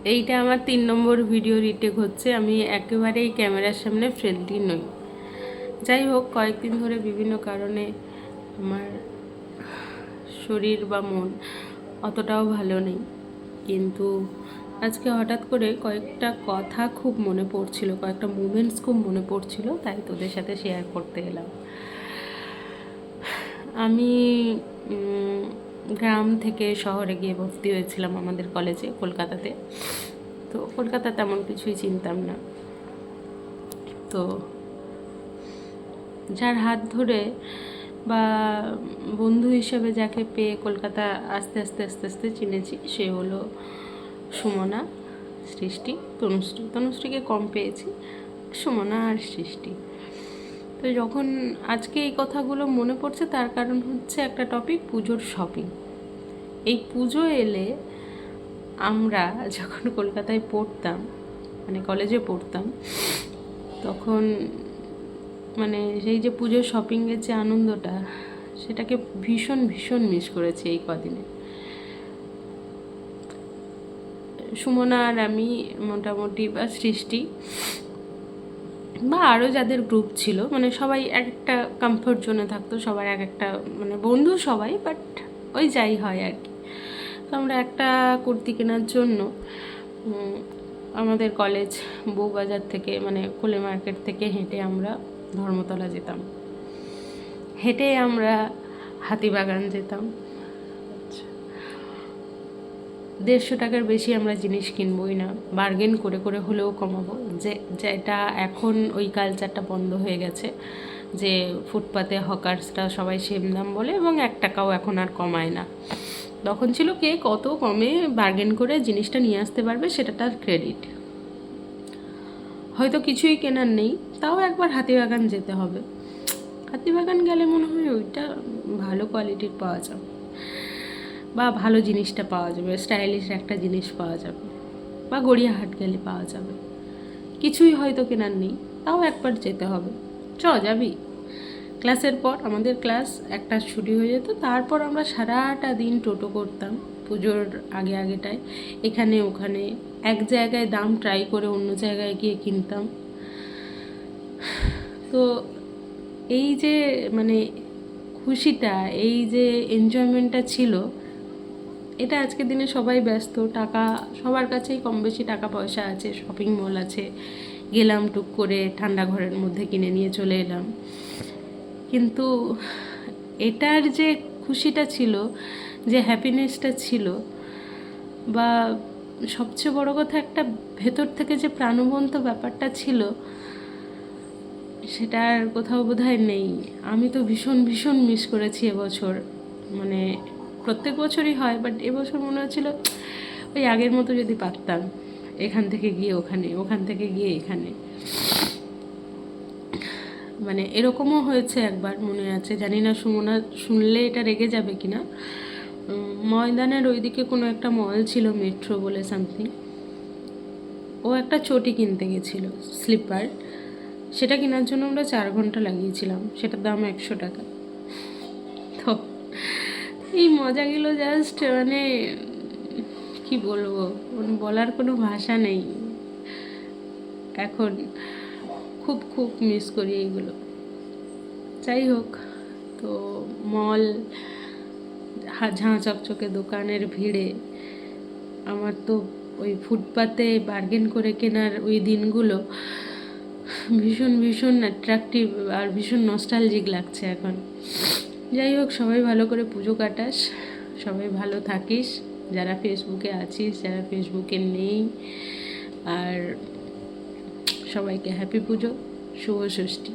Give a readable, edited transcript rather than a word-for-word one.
এইটা আমার 3 নম্বর video retake হচ্ছে। আমি একেবারেই ক্যামেরার সামনে ফ্রেন্ডলি নই। যাই হোক, কয়েকদিন ধরে বিভিন্ন কারণে আমার শরীর বা মন অতটাও ভালো নেই, কিন্তু আজকে হঠাৎ করে কয়েকটা কথা খুব মনে পড়ছিল, কয়েকটা মুমেন্টস খুব মনে পড়ছিল, তাই তোদের সাথে শেয়ার করতে এলাম। আমি গ্রাম থেকে শহরে গিয়ে ভর্তি হয়েছিলাম আমাদের কলেজে কলকাতাতে। তো কলকাতা তেমন কিছুই চিনতাম না। তো যার হাত ধরে বা বন্ধু হিসেবে যাকে পেয়ে কলকাতা আস্তে আস্তে আস্তে আস্তে চিনেছি, সে হলো সুমনা, সৃষ্টি, তনুশ্রী। তনুশ্রীকে কম পেয়েছি, সুমনা আর সৃষ্টি। তো যখন আজকে এই কথাগুলো মনে পড়ছে, তার কারণ হচ্ছে একটা টপিক, পুজোর শপিং। এই পুজো এলে আমরা যখন কলকাতায় পড়তাম, মানে কলেজে পড়তাম, তখন মানে সেই যে পুজোর শপিংয়ের যে আনন্দটা, সেটাকে ভীষণ ভীষণ মিস করেছি এই কদিনে। সুমনা আর আমি মোটামুটি, বা সৃষ্টি বা আরও যাদের গ্রুপ ছিল, মানে সবাই এক একটা কমফোর্ট জোনে থাকতো, সবার এক একটা, মানে বন্ধু সবাই, বাট ওই যাই হয় আর কি। তো আমরা একটা কুর্তি কেনার জন্য আমাদের কলেজ বউবাজার থেকে, মানে কোলে মার্কেট থেকে হেঁটে আমরা ধর্মতলা যেতাম, হেঁটে আমরা হাতিবাগান যেতাম। 150 টাকার বেশি আমরা জিনিস কিনবই না, বার্গেন করে করে হলেও কমাবো। যেটা এখন ওই কালচারটা বন্ধ হয়ে গেছে, যে ফুটপাতে হকার্সরা সবাই সেম দাম বলে এবং 1 টাকাও এখন আর কমায় না। তখন ছিল কে কত কমে বার্গেন করে জিনিসটা নিয়ে আসতে পারবে, সেটা তার ক্রেডিট। হয়তো কিছুই কেনার নেই, তাও একবার হাতিবাগান যেতে হবে। হাতিবাগান গেলে মনে হয় ওইটা ভালো কোয়ালিটির পাওয়া যাবে, বা ভালো জিনিসটা পাওয়া যাবে, স্টাইলিশ একটা জিনিস পাওয়া যাবে, বা গড়িয়াহাট গেলে পাওয়া যাবে। কিছুই হয়তো কেনার নেই, তাও একবার যেতে হবে। যাবি? ক্লাসের পর আমাদের ক্লাস 1টার ছুটি হয়ে যেত, তারপর আমরা সারাটা দিন টোটো করতাম পুজোর আগেটায়, এখানে ওখানে, এক জায়গায় দাম ট্রাই করে অন্য জায়গায় গিয়ে কিনতাম। তো এই যে মানে খুশিটা, এই যে এনজয়মেন্টটা ছিল, এটা আজকের দিনে সবাই ব্যস্ত, টাকা সবার কাছেই কম বেশি টাকা পয়সা আছে, শপিং মল আছে, গেলাম টুক করে ঠান্ডা ঘরের মধ্যে কিনে নিয়ে চলে এলাম। কিন্তু এটার যে খুশিটা ছিল, যে হ্যাপিনেসটা ছিল, বা সবচেয়ে বড় কথা একটা ভেতর থেকে যে প্রাণবন্ত ব্যাপারটা ছিল, সেটা আর কোথাও বোধহয় নেই। আমি তো ভীষণ ভীষণ মিস করেছি এবছর। মানে প্রত্যেক বছরই হয়, বাট এবছর মনে হচ্ছিল ওই আগের মতো যদি পারতাম, এখান থেকে গিয়ে ওখানে, ওখান থেকে গিয়ে এখানে। মানে এরকমও হয়েছে একবার, মনে আছে, জানি না সুমনা শুনলে এটা রেগে যাবে কিনা। ময়দানের ওইদিকে কোনো একটা মল ছিল, মেট্রো বলে সামথিং। ও একটা চটি কিনতে গেছিল, স্লিপার। সেটা কেনার জন্য আমরা 4 ঘন্টা লাগিয়েছিলাম, সেটার দাম 100 টাকা। তো এই মজাগুলো জাস্ট মানে কি বলবো, মানে বলার কোনো ভাষা নেই। এখন খুব খুব মিস করি এইগুলো। যাই হোক, তো মল, ঝাঁ চকচকে দোকানের ভিড়ে আমার তো ওই ফুটপাতে বার্গেন করে কেনার ওই দিনগুলো ভীষণ ভীষণ অ্যাট্রাকটিভ আর ভীষণ নস্টালজিক লাগছে এখন। যাই হোক, সবাই ভালো করে পুজো কাটাস, সবাই ভালো থাকিস, যারা ফেসবুকে আছিস, যারা ফেসবুকে নেই, আর সবাইকে হ্যাপি পুজো, শুভ ষষ্ঠী।